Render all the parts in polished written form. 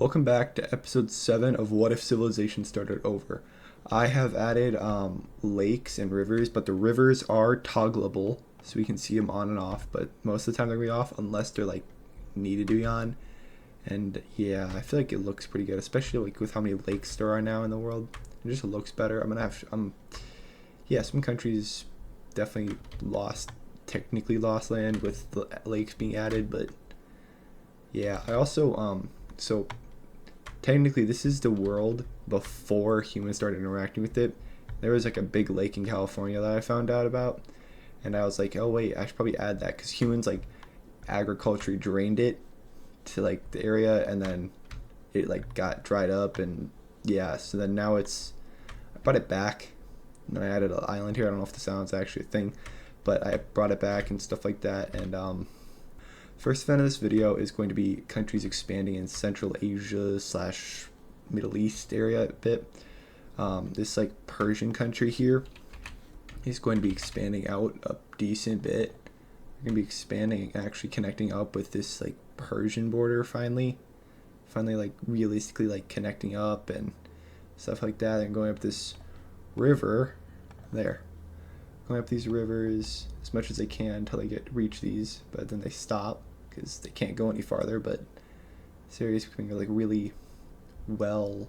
Welcome back to episode 7 of What If Civilization Started Over. I have added lakes and rivers, but the rivers are toggleable, so we can see them on and off, but most of the time they're going to be off unless they're like needed to be on. And yeah, I feel like it looks pretty good, especially like with how many lakes there are now in the world. It just looks better. Yeah, some countries definitely technically lost land with the lakes being added, but yeah, I also, so technically this is the world before humans started interacting with it. There was like a big lake in California that I found out about, and I was like, oh wait, I should probably add that because humans like agriculture drained it to like the area, and then it like got dried up, and yeah, so then now I brought it back, and then I added an island here. I don't know if the sound's actually a thing, but I brought it back and stuff like that. And first event of this video is going to be countries expanding in Central Asia slash Middle East area a bit. This like Persian country here is going to be expanding out a decent bit. We're going to be expanding, actually connecting up with this like Persian border finally like realistically like connecting up and stuff like that, and going up this river there. Going up these rivers as much as they can until they reach these, but then they stop because they can't go any farther. But this area is becoming like really well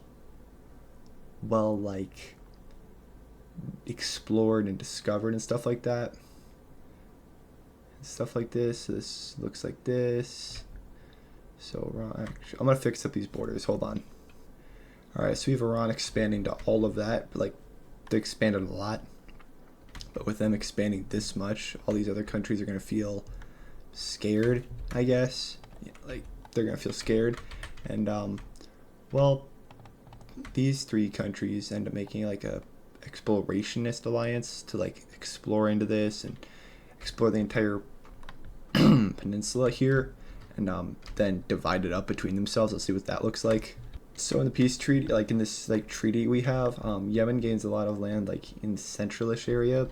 like explored and discovered and stuff like that. Stuff like this. This looks like this. So actually, I'm gonna fix up these borders. Hold on. All right, so we have Iran expanding to all of that. Like they expanded a lot, but with them expanding this much, all these other countries are gonna feel scared, I guess. Like they're gonna feel scared, and well, these three countries end up making like a explorationist alliance to like explore into this and explore the entire peninsula here, and then divide it up between themselves. Let's see what that looks like. So in the peace treaty, like in this like treaty we have, Yemen gains a lot of land like in the centralish area,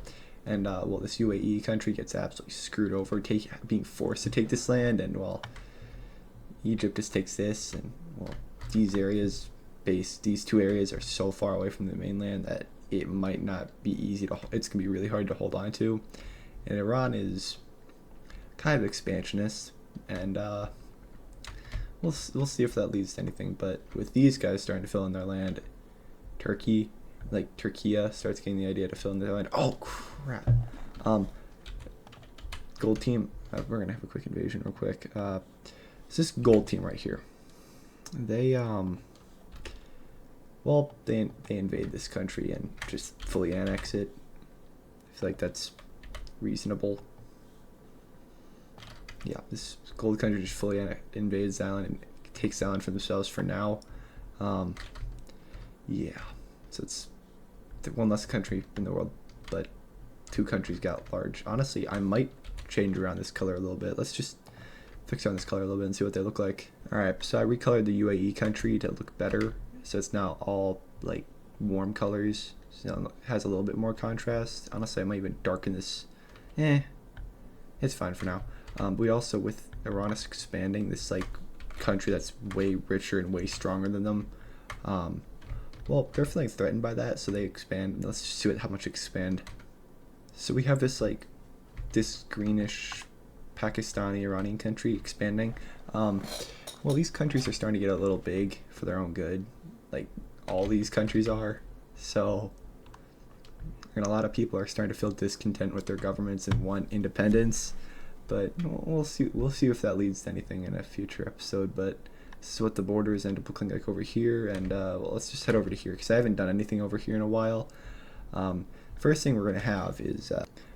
and well, this UAE country gets absolutely screwed over, being forced to take this land, and well, Egypt just takes this, and well, these two areas are so far away from the mainland that it might not be easy to. It's gonna be really hard to hold on to, and Iran is kind of expansionist, and we'll see if that leads to anything. But with these guys starting to fill in their land, Turkey starts getting the idea to fill in their land. Oh crap! Gold team. We're gonna have a quick invasion real quick. It's this gold team right here. They well, they invade this country and just fully annex it. I feel like that's reasonable. Yeah, this gold country just fully invades the island and takes the island for themselves for now. Yeah, so it's one less country in the world, but two countries got large. Honestly, I might change around this color a little bit. Let's just fix on this color a little bit and see what they look like. Alright, so I recolored the UAE country to look better. So it's now all like warm colors. So it has a little bit more contrast. Honestly, I might even darken this. It's fine for now. We also, with Iran expanding, this like country that's way richer and way stronger than them, well, they're feeling threatened by that, so they expand. Let's just see how much expand. So we have this greenish Pakistani Iranian country expanding. Well, these countries are starting to get a little big for their own good, like all these countries are. So, and a lot of people are starting to feel discontent with their governments and want independence. But we'll see if that leads to anything in a future episode. But this is what the borders end up looking like over here, and well, let's just head over to here because I haven't done anything over here in a while. First thing we're going to have is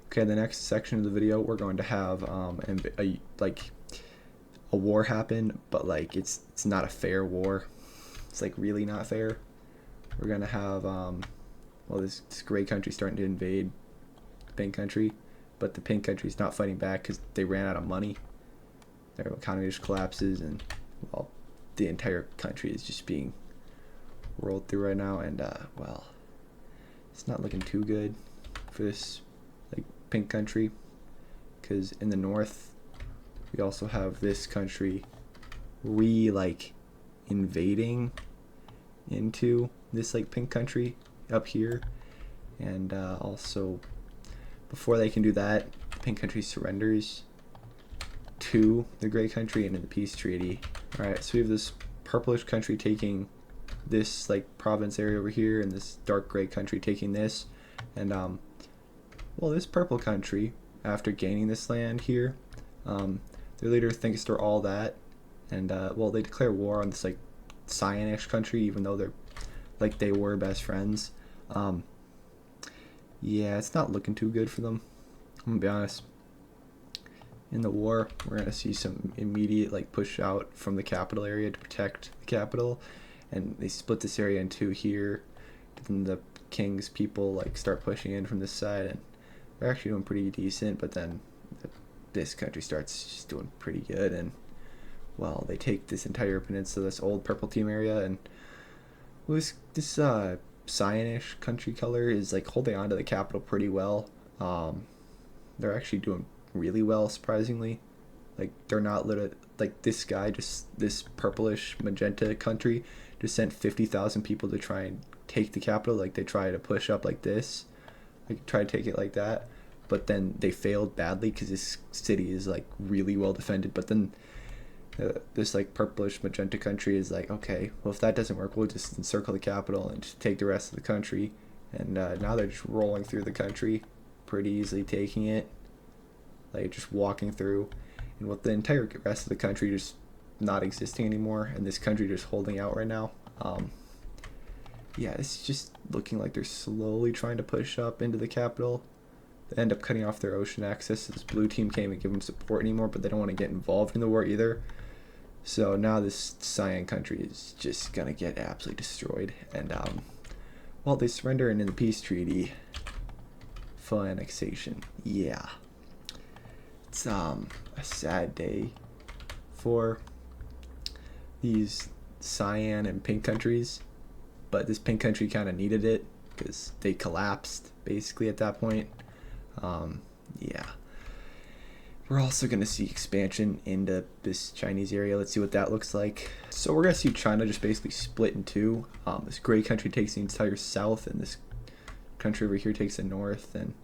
okay, the next section of the video we're going to have a war happen, but like it's not a fair war. It's like really not fair. We're gonna have well, this gray country starting to invade pink country, but the pink country's not fighting back because they ran out of money. Their economy just collapses, and well, the entire country is just being rolled through right now, and well, it's not looking too good for this like pink country, because in the north we also have this country invading into this like pink country up here, and also before they can do that, the pink country surrenders to the gray country into the peace treaty. All right, so we have this purplish country taking this like province area over here, and this dark gray country taking this, and well, this purple country, after gaining this land here, their leader thinks they're all that, and well, they declare war on this like cyanish country, even though they were best friends. Yeah, it's not looking too good for them, I'm gonna be honest. In the war, we're gonna see some immediate like push out from the capital area to protect the capital, and they split this area in two here. Then the king's people like start pushing in from this side, and they're actually doing pretty decent. But then this country starts just doing pretty good, and well, they take this entire peninsula, this old purple team area, and this cyanish country color is like holding on to the capital pretty well. They're actually doing really well, surprisingly. Like, they're not like this guy, just this purplish magenta country just sent 50,000 people to try and take the capital. Like, they try to push up like this, like try to take it like that, but then they failed badly because this city is like really well defended. But then this like purplish magenta country is like, okay, well, if that doesn't work, we'll just encircle the capital and just take the rest of the country. And now they're just rolling through the country, pretty easily taking it, like just walking through, and with the entire rest of the country just not existing anymore, and this country just holding out right now. Yeah, it's just looking like they're slowly trying to push up into the capital. They end up cutting off their ocean access. This blue team can't even give them support anymore, but they don't want to get involved in the war either. So now this cyan country is just gonna get absolutely destroyed, and well, they surrender in the peace treaty. Full annexation. Yeah, it's a sad day for these cyan and pink countries, but this pink country kind of needed it because they collapsed basically at that point. Yeah, we're also going to see expansion into this Chinese area. Let's see what that looks like. So we're going to see China just basically split in two. This gray country takes the entire south, and this country over here takes the north. And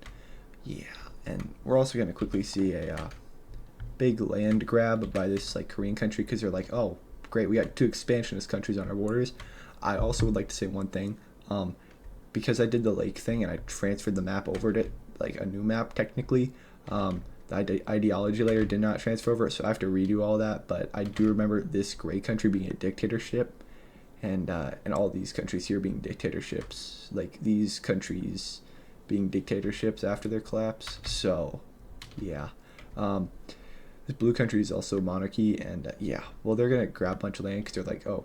yeah, and we're also going to quickly see a big land grab by this like Korean country, because they're like, oh great, we got two expansionist countries on our borders. I also would like to say one thing, because I did the lake thing and I transferred the map over to like a new map technically. The ideology layer did not transfer over, so I have to redo all that. But I do remember this gray country being a dictatorship, and all these countries here being dictatorships. Like these countries being dictatorships after their collapse. So, yeah. This blue country is also monarchy, and yeah, well, they're gonna grab a bunch of land because they're like, oh,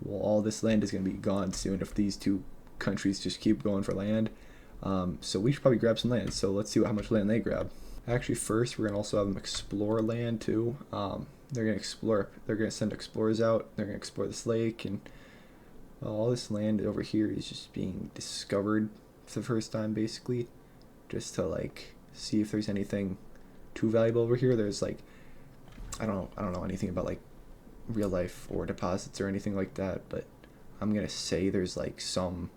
well, all this land is gonna be gone soon if these two countries just keep going for land. So we should probably grab some land. So let's see how much land they grab. Actually, first we're gonna also have them explore land too. They're gonna explore. They're gonna send explorers out. They're gonna explore this lake, and all this land over here is just being discovered for the first time, basically, just to like see if there's anything too valuable over here. There's like, I don't know anything about like real life ore deposits or anything like that, but I'm gonna say there's like some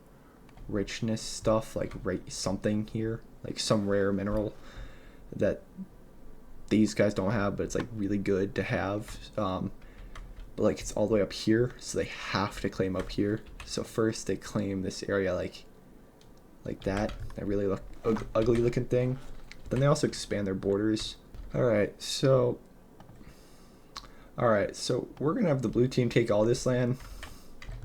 richness stuff, like something here, like some rare mineral that these guys don't have, but it's like really good to have. But like it's all the way up here, so they have to claim up here. So first they claim this area like that really ugly looking thing. Then they also expand their borders. Alright, so we're gonna have the blue team take all this land.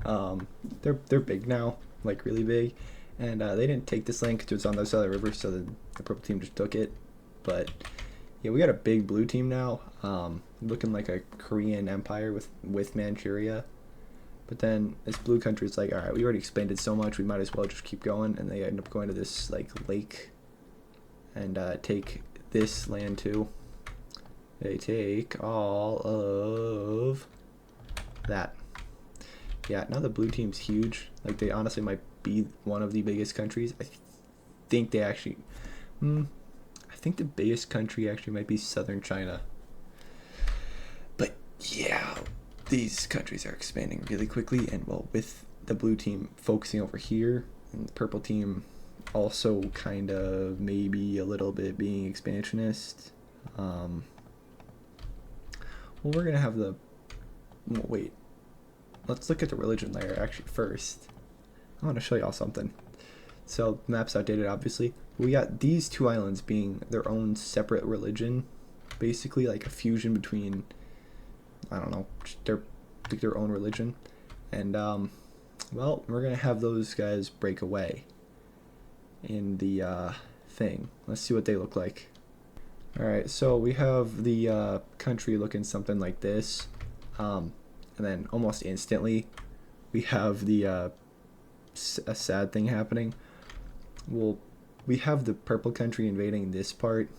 They're big now, like really big, and they didn't take this land because it was on the other side of the river, so the purple team just took it. But yeah, we got a big blue team now, looking like a Korean empire with Manchuria. But then this blue country is like, all right, we already explained it so much, we might as well just keep going, and they end up going to this like lake and take this land too. They take all of that. Yeah, now the blue team's huge. Like, they honestly might be one of the biggest countries. I think they actually, I think the biggest country actually might be southern China. But yeah, these countries are expanding really quickly, and well, with the blue team focusing over here and the purple team also kind of maybe a little bit being expansionist. Well, we're gonna have the wait. Let's look at the religion layer actually first. I want to show y'all something. So map's outdated, obviously. We got these two islands being their own separate religion, basically like a fusion between, I don't know, their own religion, and well, we're gonna have those guys break away in the thing. Let's see what they look like. All right, so we have the country looking something like this, and then almost instantly, we have the a sad thing happening. Well, we have the purple country invading this part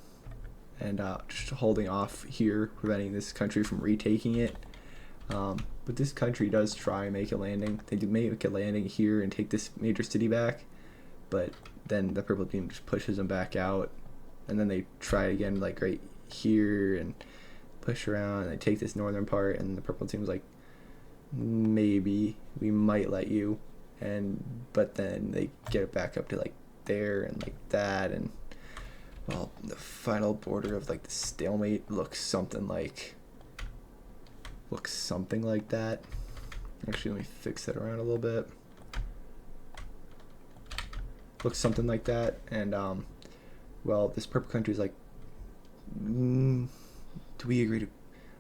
and just holding off here, preventing this country from retaking it. But this country does try and make a landing. They do make a landing here and take this major city back, but then the purple team just pushes them back out, and then they try again like right here and push around, and they take this northern part, and the purple team's like, maybe we might let you, but then they get it back up to like there and like that, and well, the final border of like the stalemate looks something like that. Actually, let me fix that around a little bit. Looks something like that, and well, this purple country is like, do we agree to,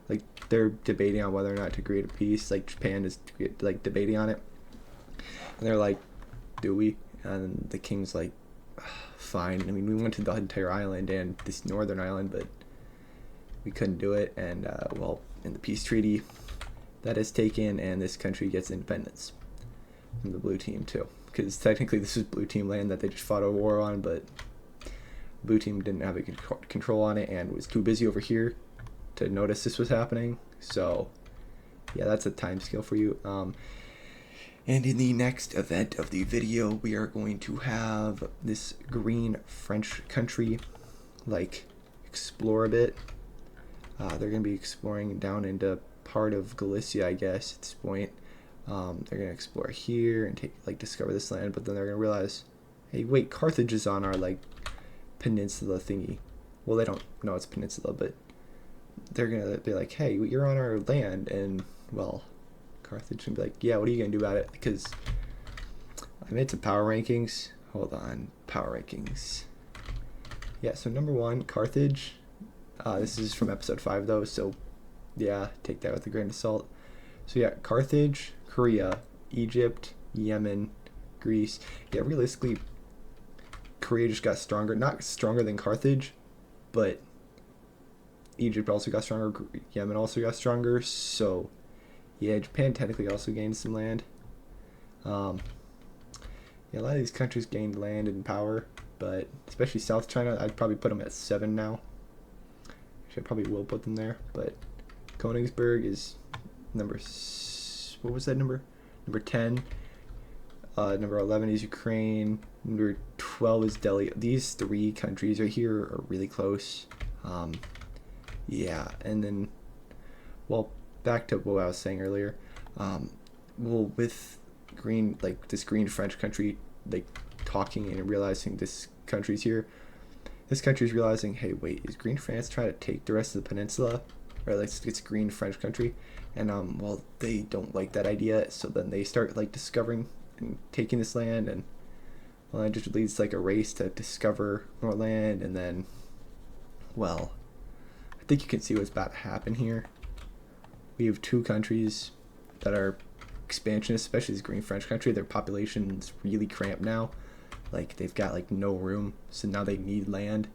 like, they're debating on whether or not to agree to peace. Like Japan is like debating on it, and they're like, do we? And the king's like, fine. I mean, we went to the entire island and this northern island, but we couldn't do it. And well, in the peace treaty, that is taken, and this country gets independence from the blue team too, because technically this is blue team land that they just fought a war on, but blue team didn't have a control on it and was too busy over here to notice this was happening. So yeah, that's a time scale for you. And in the next event of the video, we are going to have this green French country like explore a bit. They're going to be exploring down into part of Galicia, I guess, at this point. They're going to explore here and discover this land, but then they're going to realize, hey, wait, Carthage is on our like peninsula thingy. Well, they don't know it's peninsula, but they're going to be like, hey, you're on our land, and well, Carthage can be like, yeah, what are you going to do about it? Because I made some power rankings. Hold on, power rankings. Yeah, so number 1, Carthage. This is from episode 5 though, so yeah, take that with a grain of salt. So yeah, Carthage, Korea, Egypt, Yemen, Greece. Yeah, realistically, Korea just got stronger. Not stronger than Carthage, but Egypt also got stronger. Yemen also got stronger. So yeah, Japan technically also gained some land. Yeah, a lot of these countries gained land and power, but especially South China, I'd probably put them at 7 now. Actually, I probably will put them there, but Königsberg is what was that number? Number 10. Number 11 is Ukraine. Number 12 is Delhi. These 3 countries right here are really close. Yeah, and then, well, back to what I was saying earlier. Well, with this green French country, like talking and realizing this country's here. This country's realizing, hey, wait, is Green France trying to take the rest of the peninsula, or like it's green French country? And well, they don't like that idea, so then they start like discovering and taking this land, and well, it just leads like a race to discover more land, and then, well, I think you can see what's about to happen here. We have 2 countries that are expansionists, especially this green French country. Their population's really cramped now. Like, they've got like no room, so now they need land.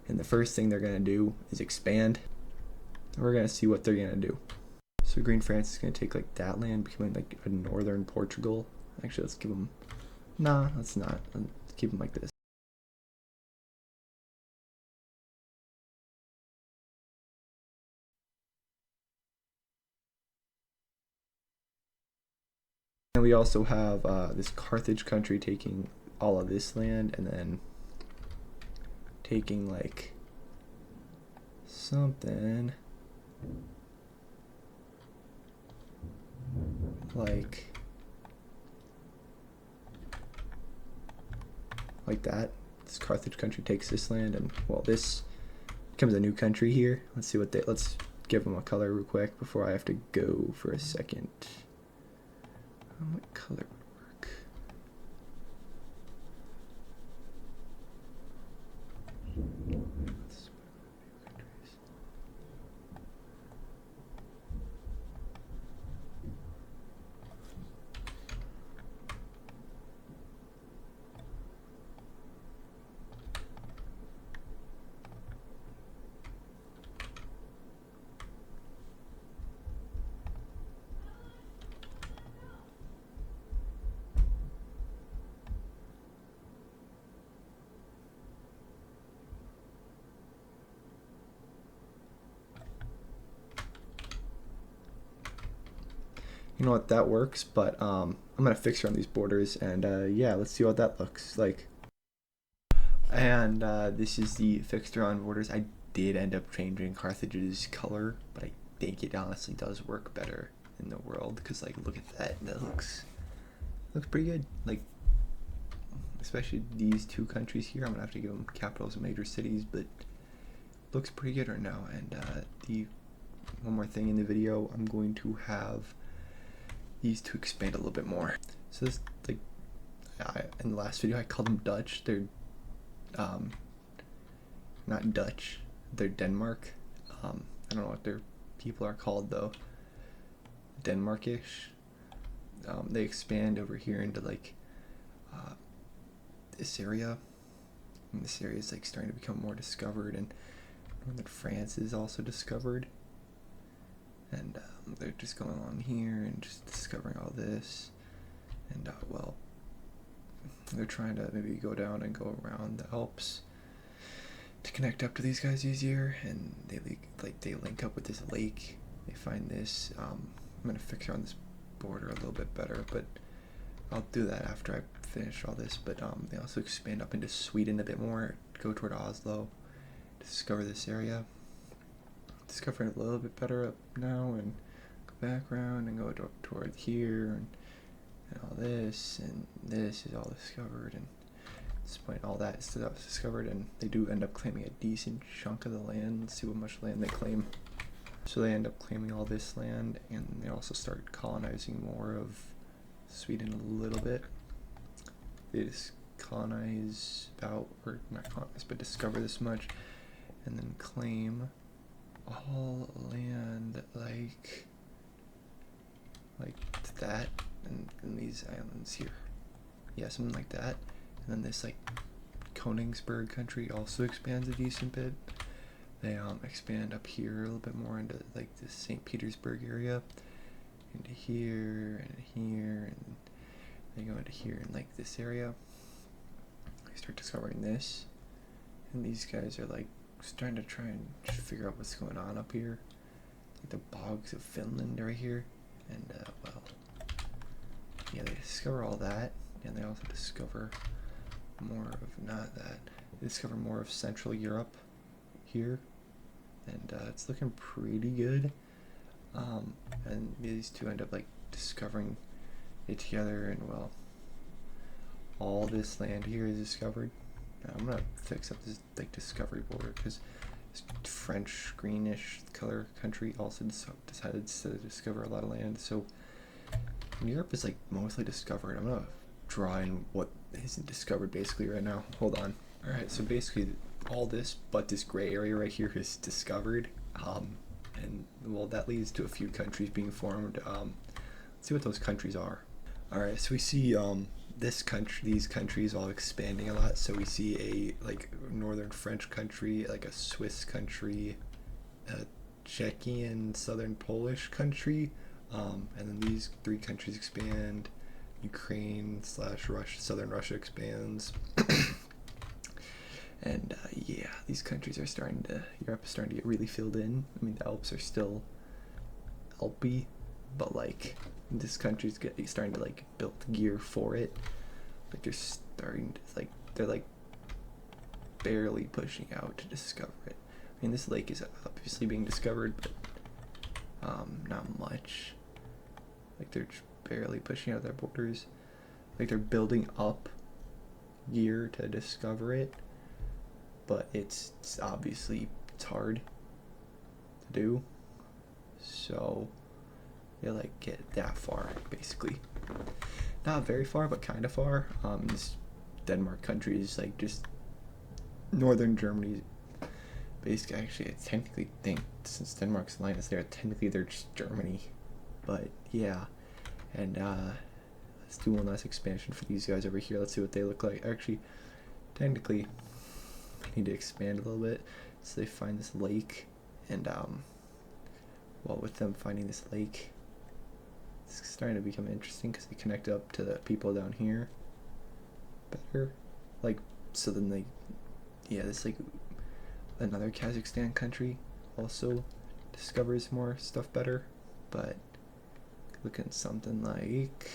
And the first thing they're gonna do is expand. And we're gonna see what they're gonna do. So green France is gonna take like that land, becoming like a northern Portugal. Actually, let's give them. Nah, let's not. Let's keep them like this. And we also have this Carthage country taking all of this land, and then taking like something. like that. This Carthage country takes this land, and well, this becomes a new country here. Let's see what let's give them a color real quick before I have to go for a second. What color would work? You know what, that works, but I'm gonna fix around these borders, and yeah, let's see what that looks like. And this is the fixture on borders. I did end up changing Carthage's color, but I think it honestly does work better in the world, because like, look at that, that looks pretty good. Like, especially these two countries here, I'm gonna have to give them capitals and major cities, but looks pretty good right now. And the one more thing in the video, I'm going to have these to expand a little bit more. So this, like, in the last video I called them Dutch. They're not Dutch, they're Denmark. I don't know what their people are called though. Denmarkish. They expand over here into like this area, and this area is like starting to become more discovered, and northern France is also discovered, and they're just going along here and just discovering all this, and well, they're trying to maybe go down and go around the Alps to connect up to these guys easier, and they link up with this lake. They find this. I'm gonna fix on this border a little bit better, but I'll do that after I finish all this. But they also expand up into Sweden a bit more, go toward Oslo, discover this area, discover it a little bit better up now, and go back around and go toward here, and all this, and this is all discovered, and at this point all that is discovered, and they do end up claiming a decent chunk of the land. Let's see what much land they claim. So they end up claiming all this land, and they also start colonizing more of Sweden a little bit. They just colonize about, or not colonize, but discover this much, and then claim all land like that, and these islands here. Yeah, something like that. And then this like Königsberg country also expands a decent bit. They expand up here a little bit more into like the St. Petersburg area, into here and here, and they go into here in like this area. They start discovering this, and these guys are like starting to try and figure out what's going on up here. Like the bogs of Finland right here, and well, yeah, they discover all that, and they also discover more of not that. They discover more of Central Europe here, and it's looking pretty good. And these two end up like discovering it together, and well, all this land here is discovered. Now, I'm gonna fix up this like discovery border, because this French greenish color country also decided to discover a lot of land. So Europe is like mostly discovered. I'm gonna draw in what isn't discovered basically right now. Hold on. All right, so basically all this but this gray area right here is discovered, and well, that leads to a few countries being formed. Let's see what those countries are. All right, so we see these countries all expanding a lot. So we see a like northern French country, like a Swiss country, a Czechian southern Polish country, and then these three countries expand. Ukraine / Russia, southern Russia expands. And yeah, these countries are Europe is starting to get really filled in. I mean, the Alps are still Alpy, but like this country's starting to like build gear for it. Like they're like barely pushing out to discover it. I mean, this lake is obviously being discovered, but not much. Like they're barely pushing out their borders. Like they're building up gear to discover it, but it's obviously it's hard to do. So they like get that far basically. Not very far, but kind of far. This Denmark country is like just northern Germany. Basically, actually, I technically think since Denmark's line is there, technically they're just Germany. But yeah, and let's do one last expansion for these guys over here. Let's see what they look like. Actually, technically, I need to expand a little bit. So they find this lake, and well, with them finding this lake, it's starting to become interesting because they connect up to the people down here better. Like, so then they, yeah, this like another Kazakhstan country also discovers more stuff better, but look at something like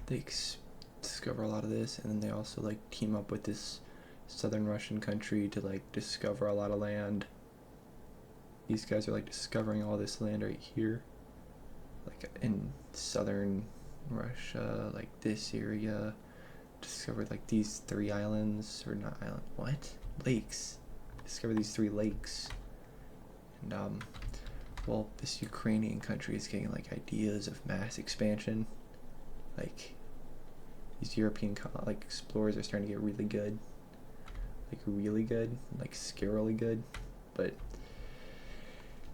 they discover a lot of this, and then they also like team up with this southern Russian country to like discover a lot of land. These guys are like discovering all this land right here, like in southern Russia, like this area. Discovered like these 3 islands, or not island, what? Lakes. Discovered these 3 lakes. And well, this Ukrainian country is getting like ideas of mass expansion. Like these European like explorers are starting to get really good. Like scarily good. But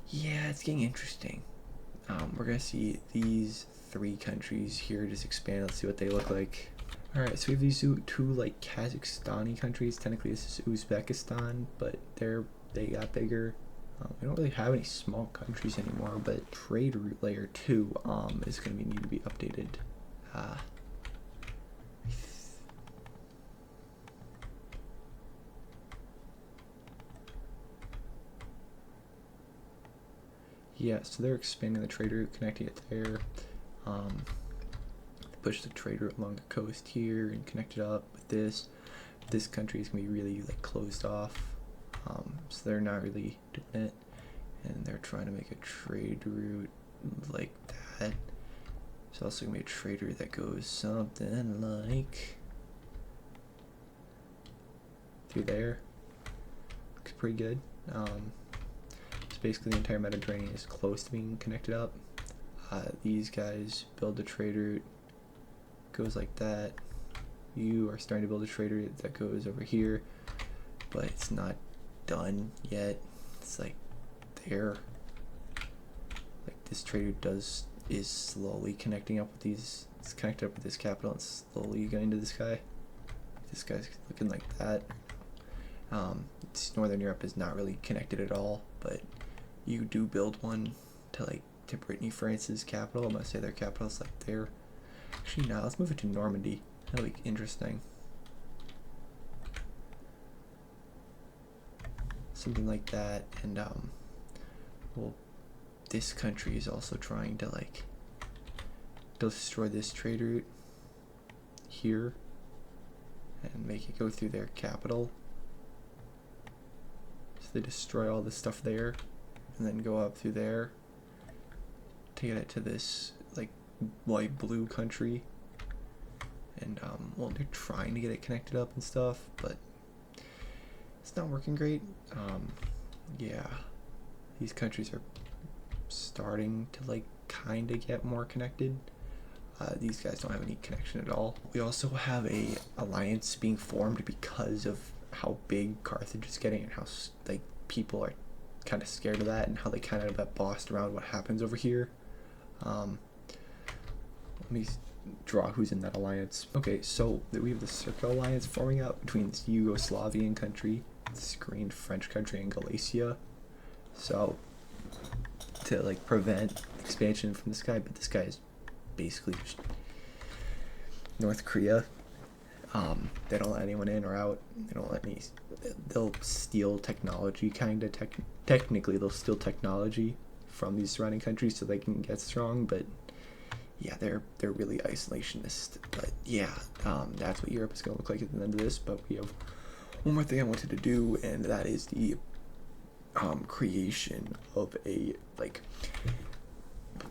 yeah, it's getting interesting. We're gonna see these 3 countries here just expand. Let's see what they look like. Alright, so we have these two like Kazakhstani countries. Technically this is Uzbekistan, but they got bigger. We don't really have any small countries anymore, but trade route layer 2 is going to need to be updated. Yeah, so they're expanding the trade route, connecting it there. Push the trade route along the coast here and connect it up with this. This country is going to be really like closed off, so they're not really doing it, and they're trying to make a trade route like that. It's also going to be a trade route that goes something like through there. Looks pretty good. So basically the entire Mediterranean is close to being connected up. These guys build a trade route, goes like that. You are starting to build a trade route that goes over here, but it's not done yet. It's like there. Like this trade route is slowly connecting up with these. It's connected up with this capital and slowly going to this guy. This guy's looking like that. Northern Europe is not really connected at all, but you do build one to Brittany, France's capital. I'm gonna say their capital's like there. Actually, no, let's move it to Normandy. That'll be interesting. Something like that, and well, this country is also trying to like destroy this trade route here and make it go through their capital. So they destroy all this stuff there and then go up through there to get it to this like light blue country. And well, they're trying to get it connected up and stuff, but it's not working great. Yeah, these countries are starting to like kind of get more connected. These guys don't have any connection at all. We also have a alliance being formed because of how big Carthage is getting and how like people are kind of scared of that and how they kind of get bossed around what happens over here. Let me draw who's in that alliance. Okay, so we have the Circle Alliance forming up between this Yugoslavian country, this green French country, and Galicia. So to like prevent expansion from this guy, but this guy is basically just North Korea. They don't let anyone in or out. They don't let any. They'll steal technology, kind of. Technically, they'll steal technology from these surrounding countries so they can get strong. But yeah, they're really isolationist. But yeah, that's what Europe is going to look like at the end of this. But we have one more thing I wanted to do, and that is the creation of a like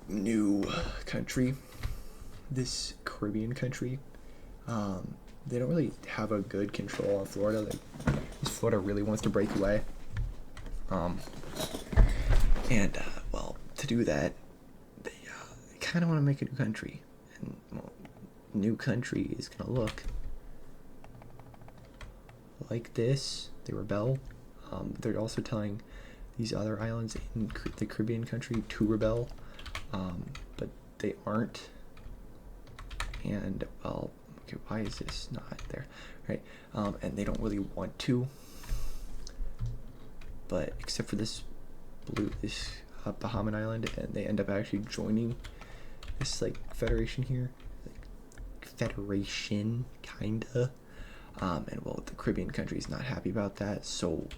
new country, this Caribbean country. They don't really have a good control on Florida. Florida really wants to break away. Well, to do that, they kind of want to make a new country. And, well, new country is going to look like this. They rebel. They're also telling these other islands in the Caribbean country to rebel, but they aren't. And, well, okay, why is this not there? Right? And they don't really want to, but except for this Bahamian island, and they end up actually joining this like federation here, like federation kinda. And well, the Caribbean country's not happy about that, so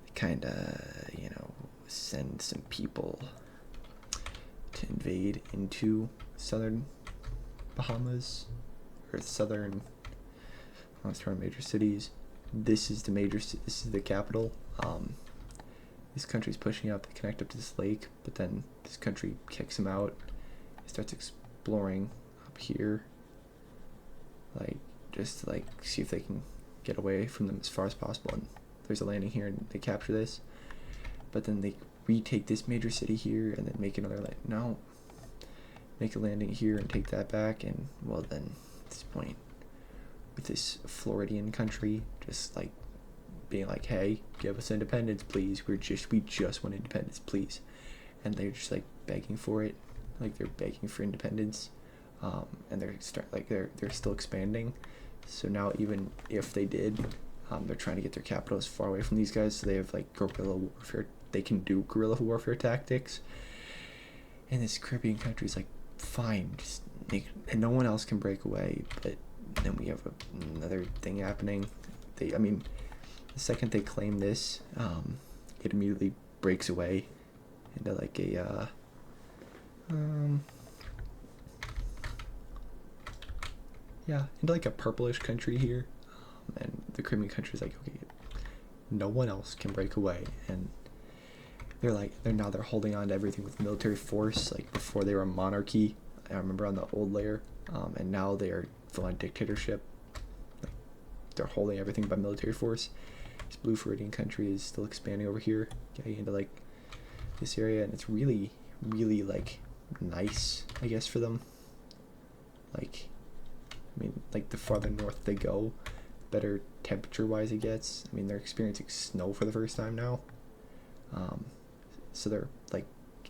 they kinda, send some people to invade into southern Bahamas, or southern, major cities. This is the capital. This country's pushing up to connect up to this lake, but then this country kicks them out. It starts exploring up here, just to see if they can get away from them as far as possible. And there's a landing here, and they capture this, but then they retake this major city here, and then make another make a landing here and take that back. And well, then at this point, with this Floridian country just being like, hey, give us independence, please. We just want independence, please. And they're just begging for it, they're begging for independence, and they're still expanding. So now, even if they did, they're trying to get their capital as far away from these guys, so they have guerrilla warfare. They can do guerrilla warfare tactics. And this Caribbean country is fine, and no one else can break away. But then we have another thing happening. The second they claim this, it immediately breaks away into into a purplish country here. And the Caribbean country is okay, no one else can break away. And they're holding on to everything with military force. Before they were a monarchy, I remember, on the old layer, and now they are full on dictatorship. They're holding everything by military force. This blue Floridian country is still expanding over here, getting into this area, and it's really, really nice, I guess, for them. The farther north they go, better temperature wise it gets. They're experiencing snow for the first time now, so they're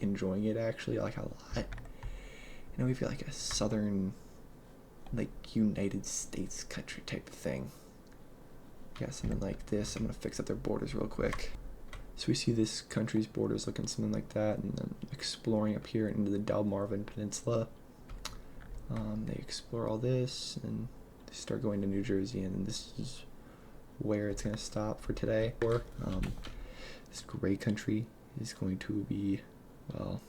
enjoying it actually a lot. And we feel a southern United States country type of thing. Yeah, something like this. I'm gonna fix up their borders real quick. So we see this country's borders looking something like that, and then exploring up here into the Delmarva Peninsula. They explore all this, and they start going to New Jersey, and this is where it's gonna stop for today. This gray country is going to be, well,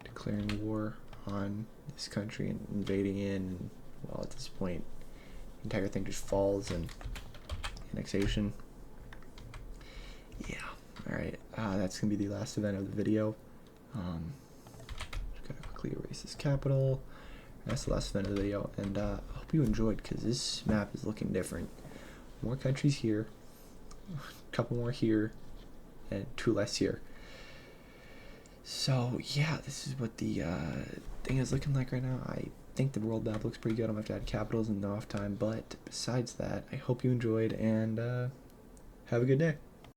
declaring war on this country and invading in. And, well, at this point, the entire thing just falls, and annexation. Yeah. All right. That's gonna be the last event of the video. Just gotta quickly erase this capital. That's the last event of the video, and I hope you enjoyed, because this map is looking different. More countries here, a couple more here, and 2 less here. So yeah, this is what the thing is looking like right now. I think the world map looks pretty good. I'm gonna have to add capitals and no off time, but besides that, I hope you enjoyed, and have a good day.